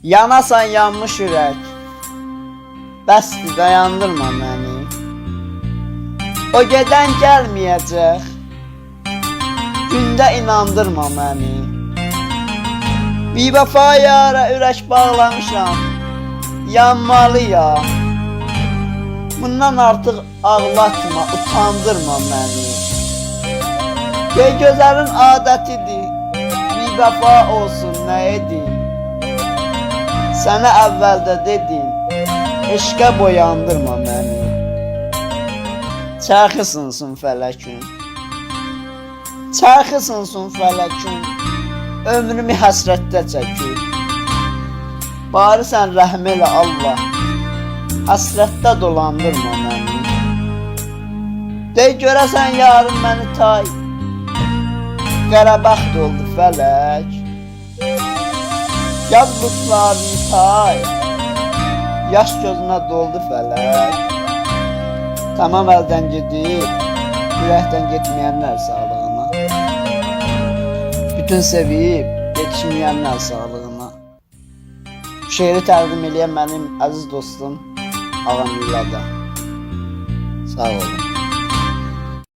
Yanasan yanmış ürək, bəsdir dayandırma məni. O gedən gəlməyəcək, gündə inandırma məni. Bir vəfa yara ürək bağlamışam, yanmalıyam. Bundan artıq ağlatma, utandırma məni. Gözəlin adətidir, bir vəfa olsun nə edin. Sənə əvvəldə dedim, eşqə boyandırma məni. Çarxı sınsın fələkün, çarxı sınsın fələkün, ömrümü həsrətdə çəkir. Bari sən rəhm elə Allah, həsrətdə dolandırma məni. Dey görəsən yarın məni tay, qərabəxt oldu fələk. Yaz bulutlarını tay, yaş gözünə doldu fələk. Tamam əldən gedib, ürəkdən getməyənlər sağlığına. Bütün sevib, yetişməyənlər sağlığına. Bu şeiri təqdim eləyən mənim əziz dostum Ağam Yulada. Sağ olun.